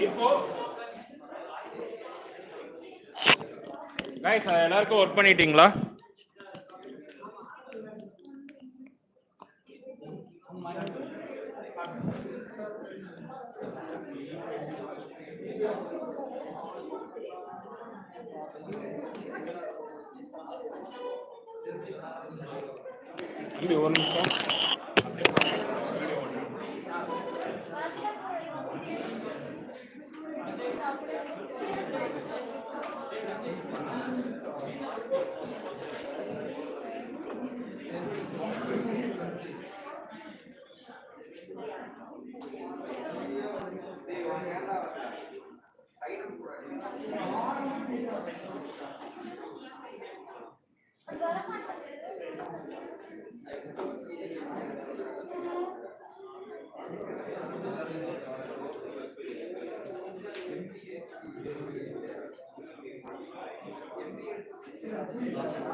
இப்போ guys, எல்லாருக்கும் ஒர்க் பண்ணிட்டீங்களா? அப்படி ஒரு நிமிஷம்.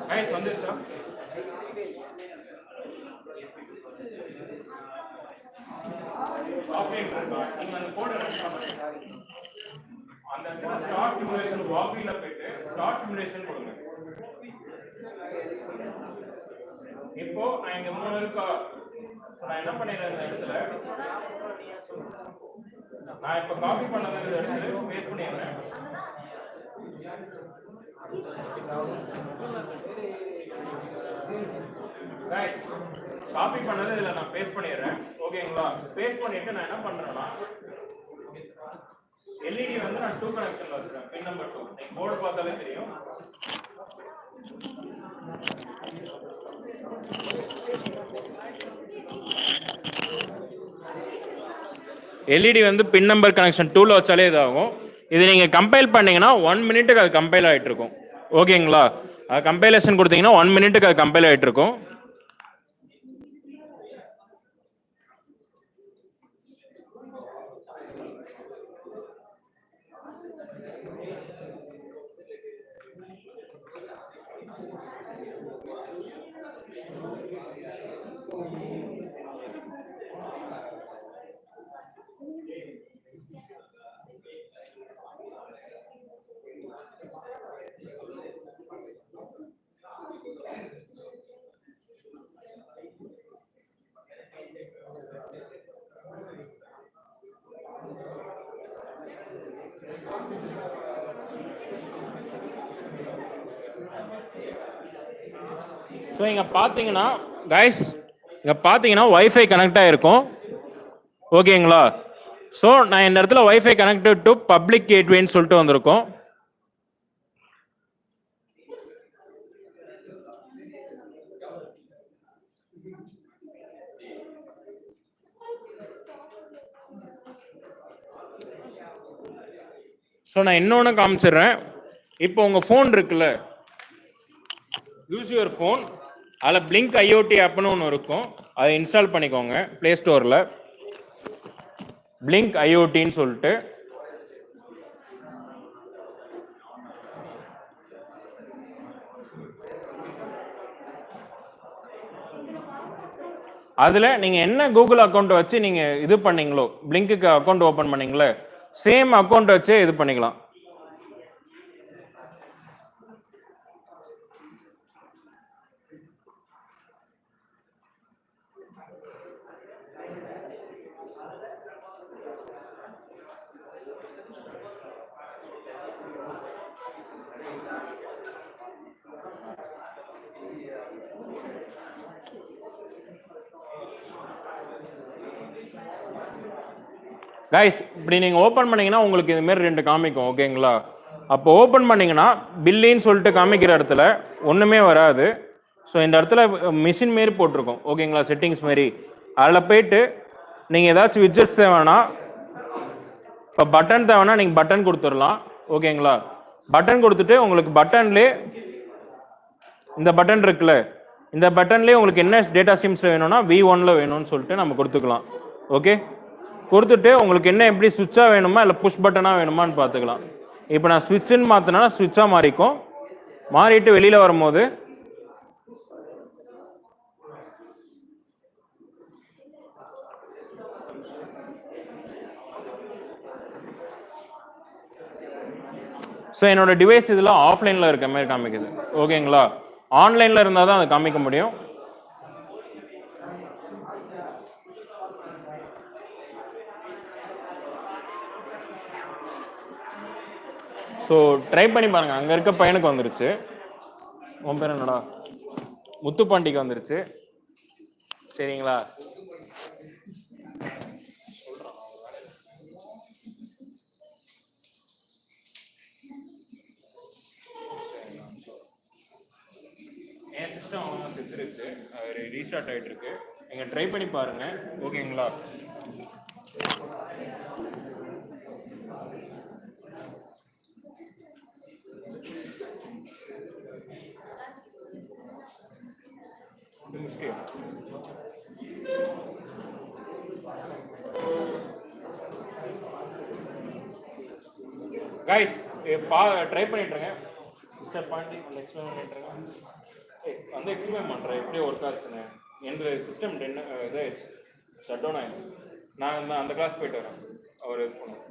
கைஸ் வந்துருச்சா? நீங்க அந்த கோட் அந்த இடத்துல ஸ்டார்ட் சிமுலேஷன் வாக்கிங்ல போயிட்டு ஸ்டார்ட் சிமுலேஷன் கொடுங்க. இப்போ நான் இங்க 3 இருக்கா, நான் என்ன பண்ணிடுறேன் இந்த இடத்துல, நான் இப்ப காப்பி பண்ணது எடுத்து பேஸ்ட் பண்ணிடுறேன். கைஸ் காப்பி பண்ணது இதுல நான் பேஸ்ட் பண்ணிடுறேன். ஓகேங்களா? பேஸ்ட் பண்ணிட்டு நான் என்ன பண்றேன்னா எல்இடி வந்து நான் 2 கனெக்ஷன்ல வச்சிருக்கேன். பின் நம்பர் 2 நீங்க போர்டு பார்த்தாலே தெரியும். எல்இடி வந்து பின் நம்பர் கனெக்ஷன் 2ல வச்சாலே இதாகும். இது நீங்க கம்பைல் பண்ணீங்கன்னா 1 மினிட்டுக்கு அது கம்பைல் ஆயிட்டு இருக்கும். ஓகேங்களா? அது கம்பைலேஷன் கொடுத்தீங்கன்னா 1 மினிட்டுக்கு அது கம்பைல் ஆயிட்டு இருக்கும். ஸோ இங்கே பார்த்தீங்கன்னா கைஸ், இங்கே பார்த்தீங்கன்னா வைஃபை கனெக்ட் ஆகிருக்கும். ஓகேங்களா? ஸோ நான் இந்த இடத்துல வைஃபை கனெக்டட் டு பப்ளிக் கேட்வேன்னு சொல்லிட்டு வந்திருக்கோம். ஸோ நான் இன்னொன்று காமிச்சிடுறேன். இப்போ உங்கள் ஃபோன் இருக்குல்ல, யூஸ் யுவர் ஃபோன், அதில் பிளிங்க் ஐஓடி ஆப்னு ஒன்று இருக்கும், அதை இன்ஸ்டால் பண்ணிக்கோங்க ப்ளே ஸ்டோரில். பிளிங்க் ஐஓடின்னு சொல்லிட்டு அதில் நீங்கள் என்ன கூகுள் அக்கௌண்ட் வச்சு நீங்கள் இது பண்ணீங்களோ, பிளிங்க்குக்கு அக்கௌண்ட் ஓப்பன் பண்ணீங்களே, சேம் அக்கௌண்ட் வச்சே இது பண்ணிக்கலாம். கைஸ் இப்படி நீங்கள் ஓப்பன் பண்ணிங்கன்னா உங்களுக்கு இதுமாரி 2 காமிக்கும். ஓகேங்களா? அப்போ ஓப்பன் பண்ணிங்கன்னா பில்லின்னு சொல்லிட்டு காமிக்கிற இடத்துல ஒன்றுமே வராது. ஸோ இந்த இடத்துல மிஷின் மாரி போட்டிருக்கோம். ஓகேங்களா? செட்டிங்ஸ் மாரி அதில் போயிட்டு நீங்கள் ஏதாச்சும் விட்ஜெட்ஸ் தேவைன்னா, இப்போ பட்டன் தேவைன்னா நீங்கள் பட்டன் கொடுத்துடலாம். ஓகேங்களா? பட்டன் கொடுத்துட்டு உங்களுக்கு பட்டன்லேயே இந்த பட்டன் இருக்குல்ல, இந்த பட்டன்லேயே உங்களுக்கு என்ன டேட்டா ஸ்ட்ரீம்ஸில் வேணும்னா V1ல் வேணும்னு சொல்லிட்டு நம்ம கொடுத்துக்கலாம். ஓகே, கொடுத்துட்டு உங்களுக்கு என்ன எப்படி சுவிட்சாக வேணுமா இல்லை புஷ் பட்டனாக வேணுமான்னு பார்த்துக்கலாம். இப்போ நான் சுவிட்சுன்னு மாற்றினா சுவிட்சாக மாறிக்கும். மாறிட்டு வெளியில் வரும்போது ஸோ என்னோட டிவைஸ் இதில் ஆஃப்லைனில் இருக்க மாதிரி காமிக்குது. ஓகேங்களா? ஆன்லைனில் இருந்தால் தான் அதை காமிக்க முடியும். ஸோ ட்ரை பண்ணி பாருங்கள். அங்கே இருக்க பையனுக்கு வந்துருச்சு. உன் பேர் என்னடா? முத்துப்பாண்டிக்கு வந்துருச்சு. சரிங்களா? என் சிஸ்டம் அவங்க செத்துருச்சு, ரீஸ்டார்ட் ஆகிட்டு இருக்கு. நீங்கள் ட்ரை பண்ணி பாருங்கள். ஓகேங்களா? மிஸ்டேக். கைஸ் ட்ரை பண்ணிட்டுருங்க. மிஸ்டர் பாண்டி வந்து எக்ஸ்பிளைன் பண்ணிட்டுருங்க. வந்து எக்ஸ்பிளைன் பண்ணுறேன் எப்படி ஒர்க் ஆச்சுன்னு. என்னோட சிஸ்டம் இது ஷட் டவுன் ஆகிடுச்சு. நான் அந்த கிளாஸ் போயிட்டு வரேன். அவர் இது பண்ணுவோம்.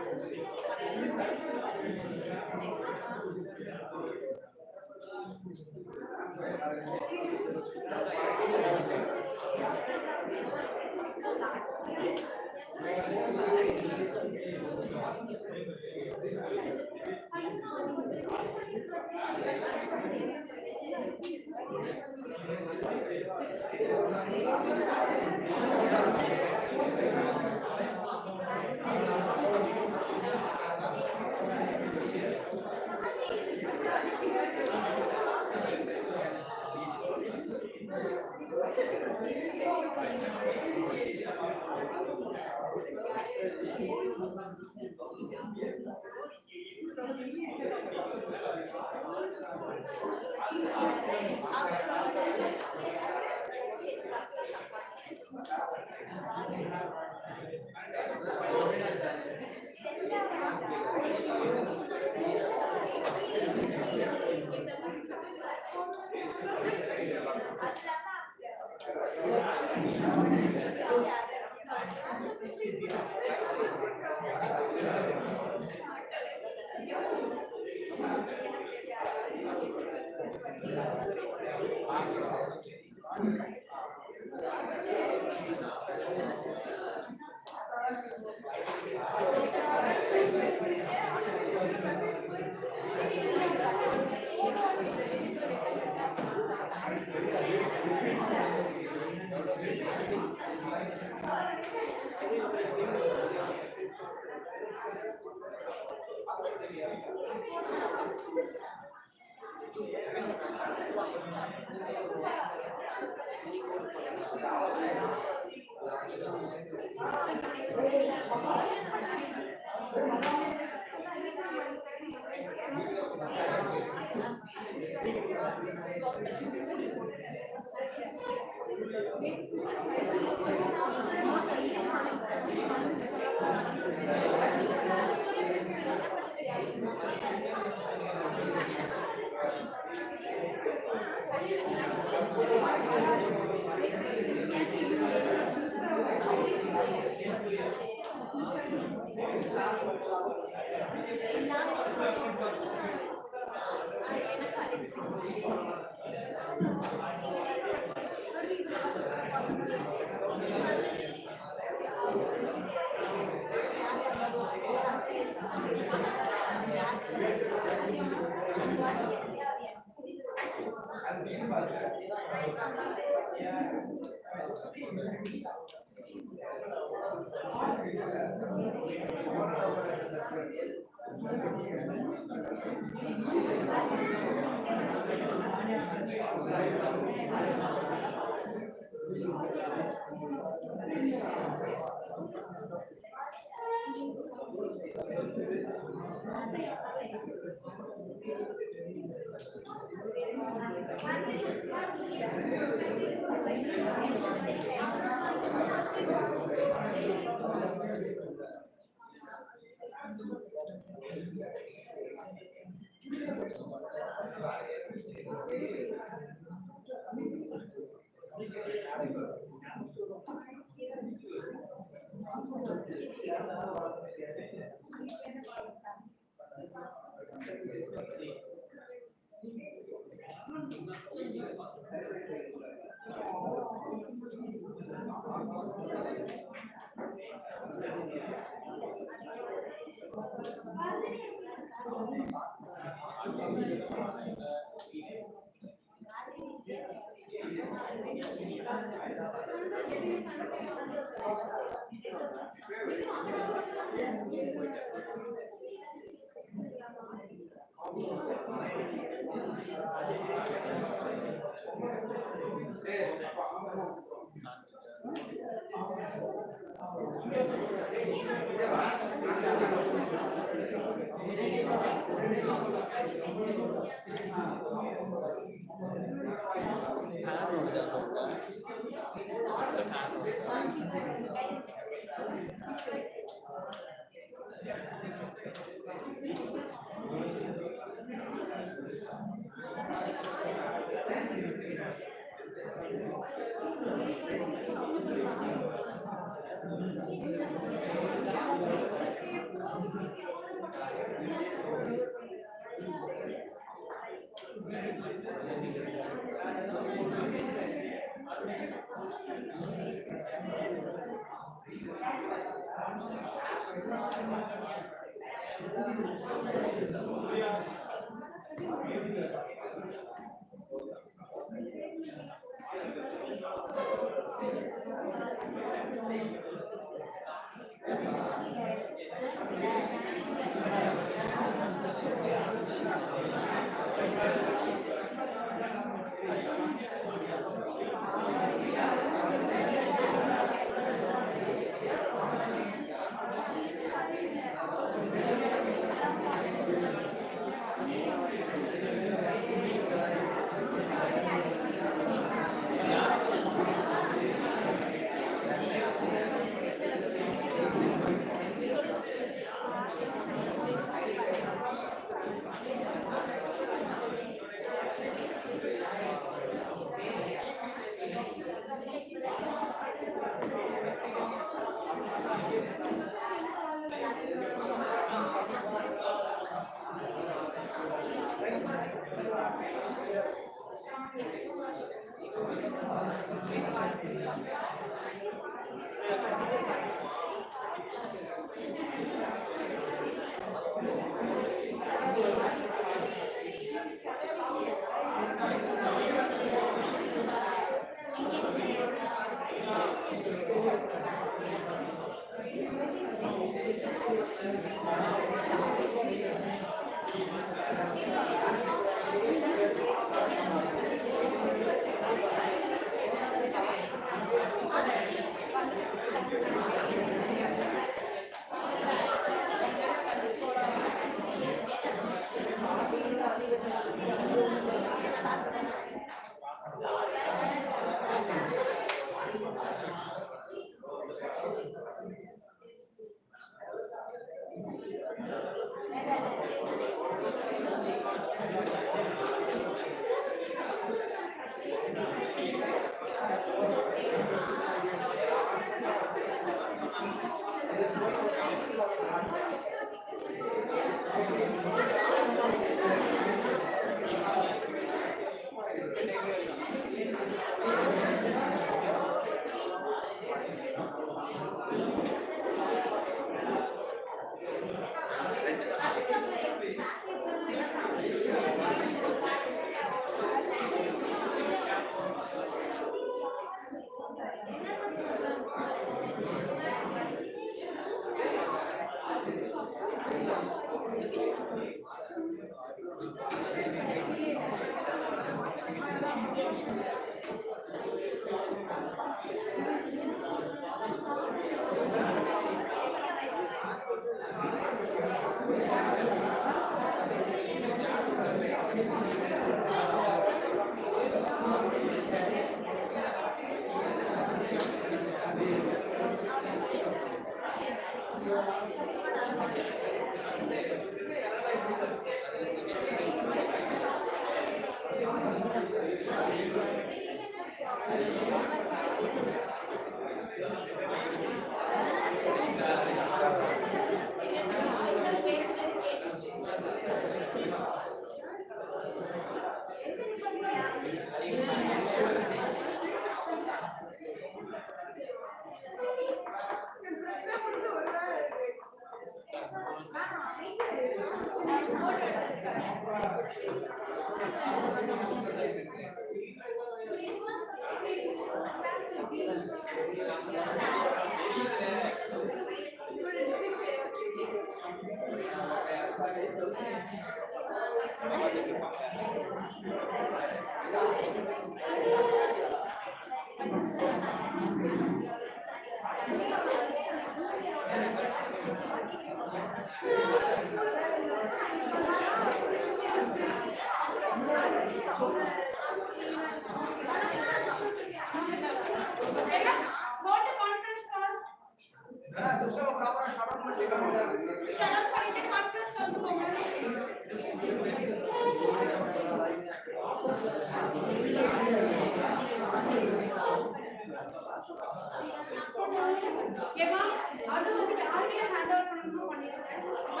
அது வந்து யாரையும் ஹேண்ட் ஓவர் பண்ணணும் பண்ணிருக்கேன்.